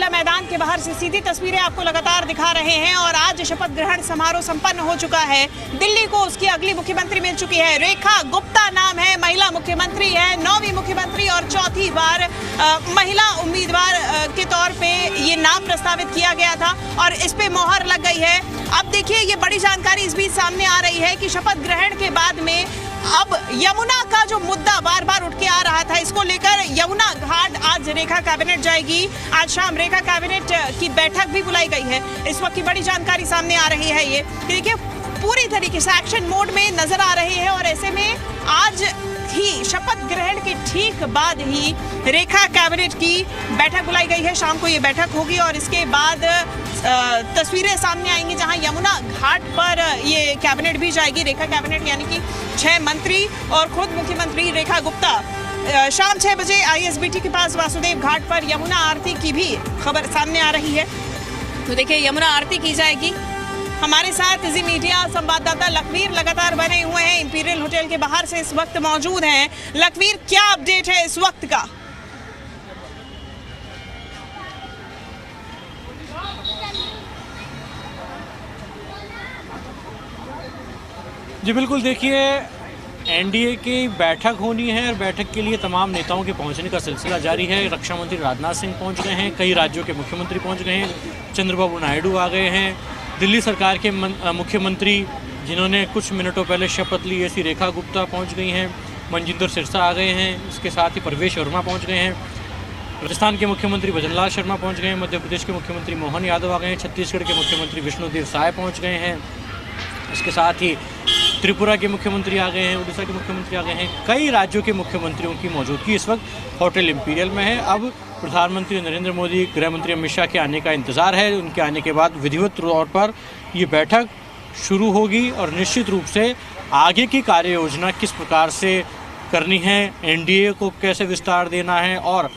खुला मैदान के बाहर से सीधी तस्वीरें आपको लगातार दिखा रहे हैं और आज शपथ ग्रहण समारोह संपन्न हो चुका है। दिल्ली को उसकी अगली मुख्यमंत्री मिल चुकी है। रेखा गुप्ता नाम है, महिला मुख्यमंत्री है, 9वीं मुख्यमंत्री और चौथी बार महिला उम्मीदवार के तौर पे ये नाम प्रस्तावित किया गया था और इस पे मोहर लग गई है। अब देखिए ये बड़ी जानकारी इस बीच सामने आ रही है कि शपथ ग्रहण के बाद में अब यमुना का जो मुद्दा बार बार उठ के आ रहा था, इसको लेकर यमुना घाट आज रेखा कैबिनेट जाएगी। आज शाम रेखा कैबिनेट की बैठक भी बुलाई गई है। इस वक्त की बड़ी जानकारी सामने आ रही है। ये देखिए पूरी तरीके से एक्शन मोड में नजर आ रहे हैं और ऐसे में आज ही शपथ ग्रहण के ठीक बाद ही रेखा कैबिनेट की बैठक बुलाई गई है। शाम को ये बैठक होगी और इसके बाद तस्वीरें सामने आएंगी जहां यमुना घाट पर ये कैबिनेट भी जाएगी। रेखा कैबिनेट यानी कि 6 मंत्री और खुद मुख्यमंत्री रेखा गुप्ता। शाम 6 बजे ISBT के पास वासुदेव घाट पर यमुना आरती की भी खबर सामने आ रही है। तो देखिए यमुना आरती की जाएगी। हमारे साथ जी मीडिया संवाददाता लखवीर लगातार बने हुए हैं, इंपीरियल होटल के बाहर से इस वक्त मौजूद हैं। लखवीर, क्या अपडेट है इस वक्त का? जी बिल्कुल, देखिए NDA की बैठक होनी है और बैठक के लिए तमाम नेताओं के पहुंचने का सिलसिला जारी है। रक्षा मंत्री राजनाथ सिंह पहुंच गए हैं, कई राज्यों के मुख्यमंत्री पहुंच गए हैं, चंद्रबाबू नायडू आ गए हैं, दिल्ली सरकार के मुख्यमंत्री जिन्होंने कुछ मिनटों पहले शपथ ली ऐसी रेखा गुप्ता पहुंच गई हैं, मनजिंदर सिरसा आ गए हैं, इसके साथ ही परवेश वर्मा पहुंच गए हैं, राजस्थान के मुख्यमंत्री भजनलाल शर्मा पहुंच गए हैं, मध्य प्रदेश के मुख्यमंत्री मोहन यादव आ गए हैं, छत्तीसगढ़ के मुख्यमंत्री विष्णुदेव साय पहुँच गए हैं, इसके साथ ही त्रिपुरा के मुख्यमंत्री आ गए हैं, उड़ीसा के मुख्यमंत्री आ गए हैं। कई राज्यों के मुख्यमंत्रियों की मौजूदगी इस वक्त होटल इंपीरियल में है। अब प्रधानमंत्री नरेंद्र मोदी, गृह मंत्री अमित शाह के आने का इंतज़ार है। उनके आने के बाद विधिवत तौर पर ये बैठक शुरू होगी और निश्चित रूप से आगे की कार्य योजना किस प्रकार से करनी है, NDA को कैसे विस्तार देना है और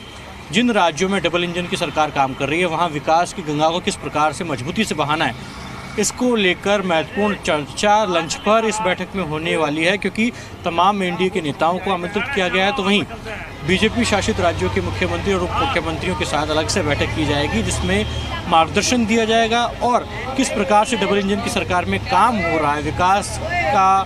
जिन राज्यों में डबल इंजन की सरकार काम कर रही है वहाँ विकास की गंगा को किस प्रकार से मजबूती से बहाना है, इसको लेकर महत्वपूर्ण चर्चा लंच पर इस बैठक में होने वाली है। क्योंकि तमाम NDA के नेताओं को आमंत्रित किया गया है, तो वहीं BJP शासित राज्यों के मुख्यमंत्री और उप मुख्यमंत्रियों के साथ अलग से बैठक की जाएगी जिसमें मार्गदर्शन दिया जाएगा और किस प्रकार से डबल इंजन की सरकार में काम हो रहा है, विकास का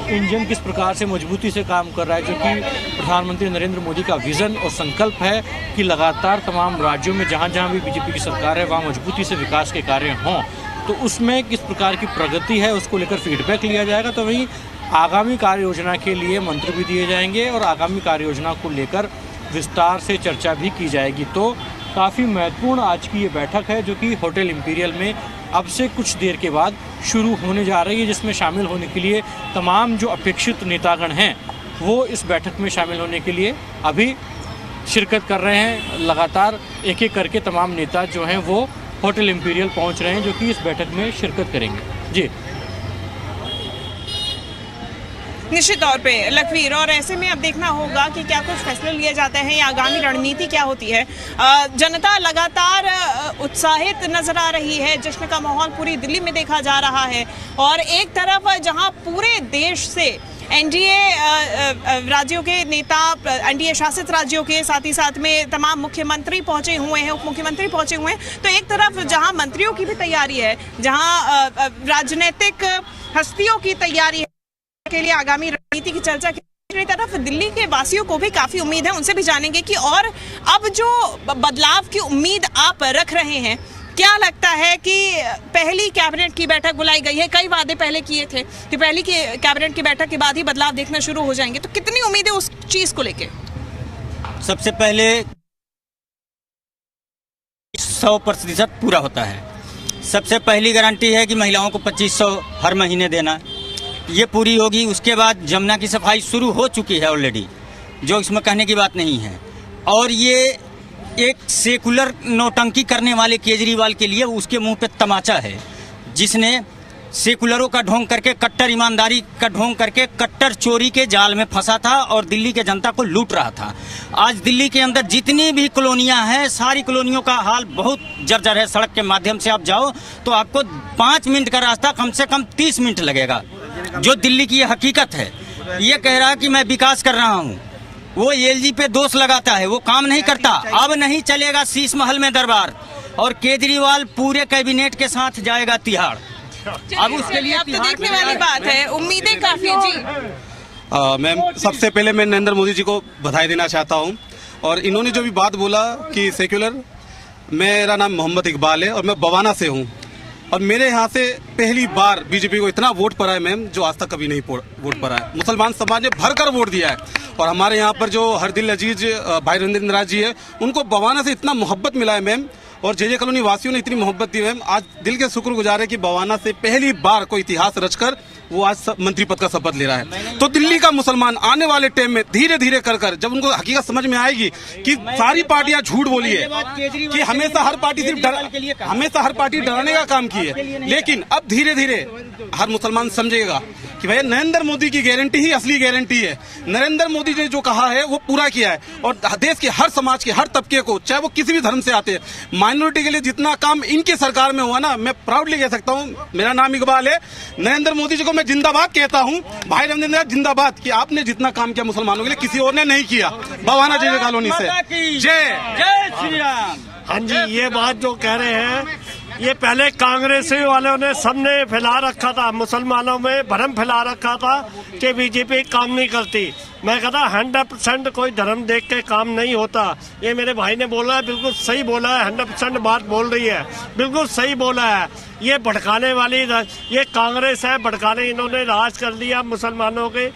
इंजन किस प्रकार से मजबूती से काम कर रहा है, जो कि प्रधानमंत्री नरेंद्र मोदी का विज़न और संकल्प है कि लगातार तमाम राज्यों में जहाँ जहाँ भी BJP की सरकार है वहाँ मजबूती से विकास के कार्य हों, तो उसमें किस प्रकार की प्रगति है उसको लेकर फीडबैक लिया जाएगा। तो वहीं आगामी कार्य योजना के लिए मंत्र भी दिए जाएंगे और आगामी कार्य योजना को लेकर विस्तार से चर्चा भी की जाएगी। तो काफ़ी महत्वपूर्ण आज की ये बैठक है जो कि होटल इंपीरियल में अब से कुछ देर के बाद शुरू होने जा रही है, जिसमें शामिल होने के लिए तमाम जो अपेक्षित नेतागण हैं वो इस बैठक में शामिल होने के लिए अभी शिरकत कर रहे हैं। लगातार एक एक करके तमाम नेता जो हैं वो होटल इंपीरियल पहुंच रहे हैं जो कि इस बैठक में शिरकत करेंगे। जी निश्चित तौर पे लखवीर, और ऐसे में अब देखना होगा कि क्या कुछ फैसले लिए जाते हैं या आगामी रणनीति क्या होती है। जनता लगातार उत्साहित नजर आ रही है, जश्न का माहौल पूरी दिल्ली में देखा जा रहा है और एक तरफ जहां पूरे देश से NDA राज्यों के नेता, NDA शासित राज्यों के साथ ही साथ में तमाम मुख्यमंत्री पहुंचे हुए हैं, उप मुख्यमंत्री पहुंचे हुए हैं, तो एक तरफ जहां मंत्रियों की भी तैयारी है, जहां राजनीतिक हस्तियों की तैयारी है के लिए आगामी रणनीति की चर्चा की, दूसरी तरफ दिल्ली के वासियों को भी काफी उम्मीद है। उनसे भी जानेंगे कि और अब जो बदलाव की उम्मीद आप रख रहे हैं, क्या लगता है कि पहली कैबिनेट की बैठक बुलाई गई है, कई वादे पहले किए थे कि पहली कैबिनेट की बैठक के बाद ही बदलाव देखना शुरू हो जाएंगे, तो कितनी उम्मीद है उस चीज को लेके? सबसे पहले 100% पूरा होता है। सबसे पहली गारंटी है कि महिलाओं को 2500 हर महीने देना, ये पूरी होगी। उसके बाद जमुना की सफाई शुरू हो चुकी है ऑलरेडी, जो इसमें कहने की बात नहीं है। और ये एक सेकुलर नौटंकी करने वाले केजरीवाल के लिए उसके मुंह पे तमाचा है, जिसने सेकुलरों का ढोंग करके, कट्टर ईमानदारी का ढोंग करके कट्टर चोरी के जाल में फंसा था और दिल्ली के जनता को लूट रहा था। आज दिल्ली के अंदर जितनी भी कॉलोनियां हैं, सारी कॉलोनियों का हाल बहुत जर्जर है। सड़क के माध्यम से आप जाओ तो आपको 5 मिनट का रास्ता कम से कम 30 मिनट लगेगा, जो दिल्ली की हकीकत है। ये कह रहा है कि मैं विकास कर रहा हूँ, वो एलजी पे दोष लगाता है, वो काम नहीं करता। अब नहीं चलेगा शीश महल में दरबार, और केजरीवाल पूरे कैबिनेट के साथ जाएगा तिहाड़। अब उसके लिए अब तो देखने वाली बात है, उम्मीदें काफी है जी। मैम, सबसे पहले मैं नरेंद्र मोदी जी को बधाई देना चाहता हूं। और इन्होंने जो भी बात बोला कि सेक्युलर, मेरा नाम मोहम्मद इकबाल है और मैं बवाना से हूं। और मेरे यहाँ से पहली बार बीजेपी को इतना वोट पड़ा है मैम, जो आज तक कभी नहीं वोट पड़ा है। मुसलमान समाज ने भरकर वोट दिया है। और हमारे यहाँ पर जो हरदिल अजीज भाई रविंद्र नाथ जी है, उनको बवाना से इतना मोहब्बत मिला है मैम, और जे कॉलोनी वासियों ने इतनी मोहब्बत दी मैम। आज दिल के शुक्रगुजार है कि बवाना से पहली बार कोई इतिहास रचकर वो आज मंत्री पद का शपथ ले रहा है। तो दिल्ली का मुसलमान आने वाले टाइम में धीरे धीरे कर जब उनको हकीकत समझ में आएगी कि सारी पार्टियां झूठ बोली है, कि हमेशा हर पार्टी डराने का काम की है, लेकिन अब धीरे धीरे हर मुसलमान समझेगा कि भैया नरेंद्र मोदी की गारंटी ही असली गारंटी है। नरेंद्र मोदी ने जो कहा है वो पूरा किया है, और देश के हर समाज के हर तबके को, चाहे वो किसी भी धर्म से आते हैं, माइनॉरिटी के लिए जितना काम इनकी सरकार में हुआ ना, मैं प्राउडली कह सकता हूँ, मेरा नाम इकबाल है, नरेंद्र मोदी जी को मैं जिंदाबाद कहता हूँ। भाई रविंद्र नाथ जिंदाबाद, कि आपने जितना काम किया मुसलमानों के लिए किसी और ने नहीं किया। बवाना जय कॉलोनी से जय जय श्री राम। हाँ जी, ये बात जो कह रहे हैं, ये पहले कांग्रेस वालों ने सबने फैला रखा था, मुसलमानों में भ्रम फैला रखा था कि बीजेपी काम नहीं करती। मैं कहता 100% कोई धर्म देख के काम नहीं होता। ये मेरे भाई ने बोला है, बिल्कुल सही बोला है, 100% बात बोल रही है, बिल्कुल सही बोला है। ये भड़काने वाली, ये कांग्रेस है, भड़काने इन्होंने राज कर लिया मुसलमानों के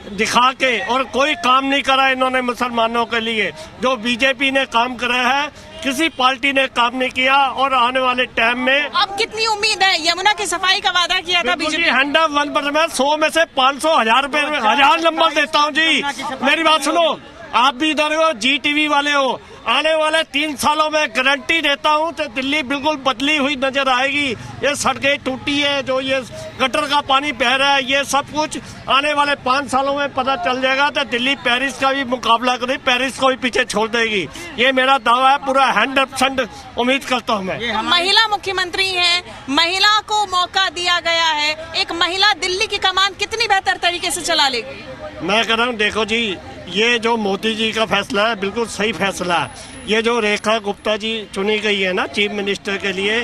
दिखा के, और कोई काम नहीं करा इन्होंने मुसलमानों के लिए। जो बीजेपी ने काम करा है, किसी पार्टी ने काम नहीं किया। और आने वाले टाइम में अब कितनी उम्मीद है? यमुना की सफाई का वादा किया था बीजेपी। 101%, 100 में से 500, 1000 रुपए में 1000 नंबर देता हूँ जी। मेरी बात सुनो, आप भी इधर हो, जी टीवी वाले हो, आने वाले 3 सालों में गारंटी देता हूँ तो दिल्ली बिल्कुल बदली हुई नजर आएगी। ये सड़कें टूटी है, जो ये गटर का पानी बह रहा है, ये सब कुछ आने वाले 5 सालों में पता चल जाएगा। तो दिल्ली पेरिस का भी मुकाबला करेगी, पेरिस को भी पीछे छोड़ देगी। ये मेरा दावा है, पूरा 100% उम्मीद करता हूँ मैं। महिला मुख्यमंत्री है, महिला को मौका दिया गया है, एक महिला दिल्ली की कमान कितनी बेहतर तरीके से चला लेगी? मैं कह रहा हूँ, देखो जी, ये जो मोदी जी का फैसला है बिल्कुल सही फैसला है। ये जो रेखा गुप्ता जी चुनी गई है ना चीफ मिनिस्टर के लिए,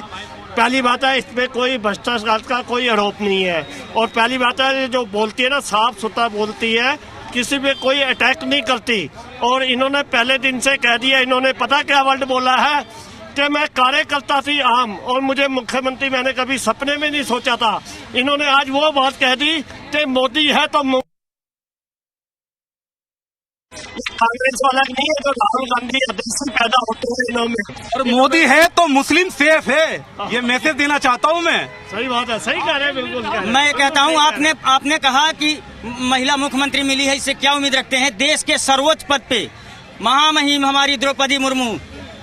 पहली बात है इसमें कोई भ्रष्टाचार का कोई आरोप नहीं है। और पहली बात है, जो बोलती है ना, साफ सुथरा बोलती है, किसी पे कोई अटैक नहीं करती। और इन्होंने पहले दिन से कह दिया, इन्होंने पता क्या वर्ड बोला है कि मैं कार्यकर्ता थी आम, और मुझे मुख्यमंत्री मैंने कभी सपने में नहीं सोचा था। इन्होंने आज वो बात कह दी कि मोदी है तो कांग्रेस वाला नहीं है, तो राहुल गांधी अध्यक्ष पैदा होते हैं इन्होंने। और मोदी है तो मुस्लिम सेफ है, ये मैसेज देना चाहता हूँ मैं। सही बात है, सही कह रहे हैं, बिल्कुल कह रहे हैं। मैं कहता हूँ, आपने कहा कि महिला मुख्यमंत्री मिली है, इससे क्या उम्मीद रखते हैं? देश के सर्वोच्च पद पे महामहिम हमारी द्रौपदी मुर्मू,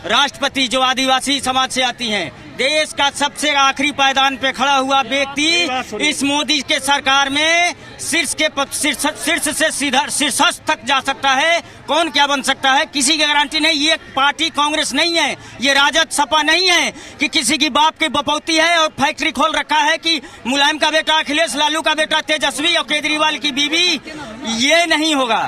राष्ट्रपति, जो आदिवासी समाज से आती हैं, देश का सबसे आखिरी पायदान पे खड़ा हुआ व्यक्ति इस मोदी के सरकार में शीर्ष से सीधा शीर्षस्थ तक जा सकता है। कौन क्या बन सकता है, किसी की गारंटी नहीं। ये पार्टी कांग्रेस नहीं है, ये राजद सपा नहीं है कि किसी की बाप की बपौती है और फैक्ट्री खोल रखा है कि मुलायम का बेटा अखिलेश, लालू का बेटा तेजस्वी और केजरीवाल की बीवी। ये नहीं होगा।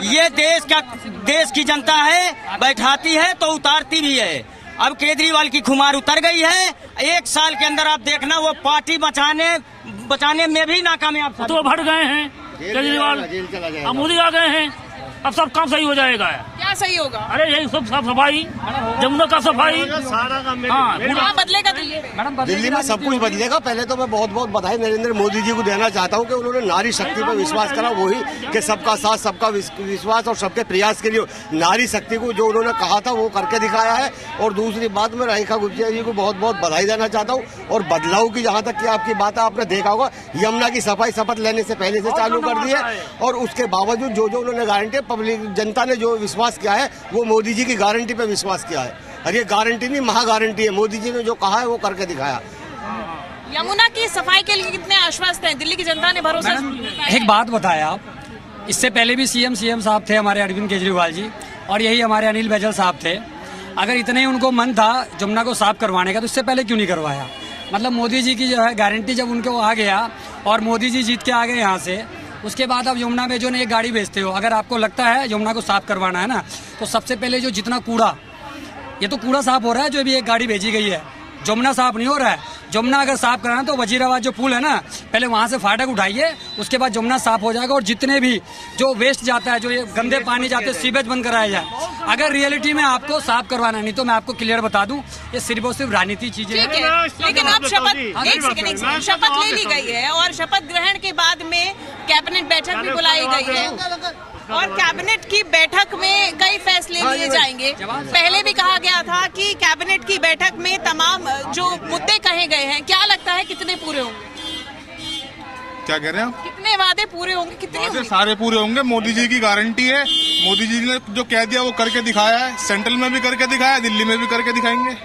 ये देश की जनता है, बैठाती है तो उतारती भी है। अब केजरीवाल की खुमार उतर गई है। 1 साल के अंदर आप देखना, वो पार्टी बचाने में भी नाकामयाब। तो भट गए हैं केजरीवाल, अब मोदी आ गए हैं, अब सब काम सही हो जाएगा। क्या सही होगा? अरे यही सब साफ सफाई, जमुना का सफाई, सारा काम क्या बदलेगा दिल्ली में सब कुछ बदलेगा। पहले तो मैं बहुत बहुत बधाई नरेंद्र मोदी जी को देना चाहता हूं कि उन्होंने नारी शक्ति पर विश्वास करा, वही कि सबका साथ, सबका विश्वास और सबके प्रयास के लिए नारी शक्ति को जो उन्होंने कहा था वो करके दिखाया है। और दूसरी बात, मैं रेखा गुप्ता जी को बहुत बहुत बधाई देना चाहता हूँ। और बदलाव की जहाँ तक की आपकी बात है, आपने देखा होगा यमुना की सफाई शपथ लेने से पहले से चालू कर दी है, और उसके बावजूद जो उन्होंने गारंटी, पब्लिक जनता ने जो विश्वास किया है वो मोदी जी की गारंटी पे विश्वास किया है। और ये गारंटी नहीं, महा गारंटी है। मोदी जी ने जो कहा है वो करके दिखाया। यमुना की सफाई के लिए कितने आश्वस्त हैं? दिल्ली की जनता ने भरोसा। एक बात बताया आप, इससे पहले भी सीएम साहब थे हमारे अरविंद केजरीवाल जी, और यही हमारे अनिल बैजल साहब थे। अगर इतने ही उनको मन था यमुना को साफ करवाने का, तो इससे पहले क्यों नहीं करवाया? मतलब मोदी जी की जो है गारंटी जब उनको आ गया और मोदी जी जीत के आ गए यहाँ से, उसके बाद अब यमुना में जो एक गाड़ी भेजते हो, अगर आपको लगता है यमुना को साफ करवाना है ना, तो सबसे पहले जो जितना कूड़ा ये तो कूड़ा साफ हो रहा है जो अभी एक गाड़ी भेजी गई है, जमुना साफ नहीं हो रहा है। जमुना अगर साफ कराना तो वजीराबाद जो पुल है ना, पहले वहाँ से फाटक उठाइए, उसके बाद जमुना साफ हो जाएगा। और जितने भी जो वेस्ट जाता है, जो ये गंदे पानी जाते हैं, सीवेज बंद कराया जाए। अगर रियलिटी में आपको साफ करवाना, नहीं तो मैं आपको क्लियर बता दूं, ये सिर्फ और सिर्फ राजनीति चीजें हैं। ठीक है, लेकिन अब शपथ एक सेकंड शपथ ले ली गई है और शपथ ग्रहण के बाद में कैबिनेट बैठक भी बुलाई गई है और कैबिनेट की बैठक में कई फैसले लिए जाएंगे। पहले भी कहा गया था कि कैबिनेट की बैठक में तमाम जो मुद्दे कहे गए हैं, क्या लगता है कितने पूरे होंगे? क्या कह रहे हैं आप? कितने वादे पूरे होंगे? कितने होंगे? सारे पूरे होंगे। मोदी जी की गारंटी है। मोदी जी ने जो कह दिया वो करके दिखाया है। सेंट्रल में भी करके दिखाया है, दिल्ली में भी करके दिखाएंगे।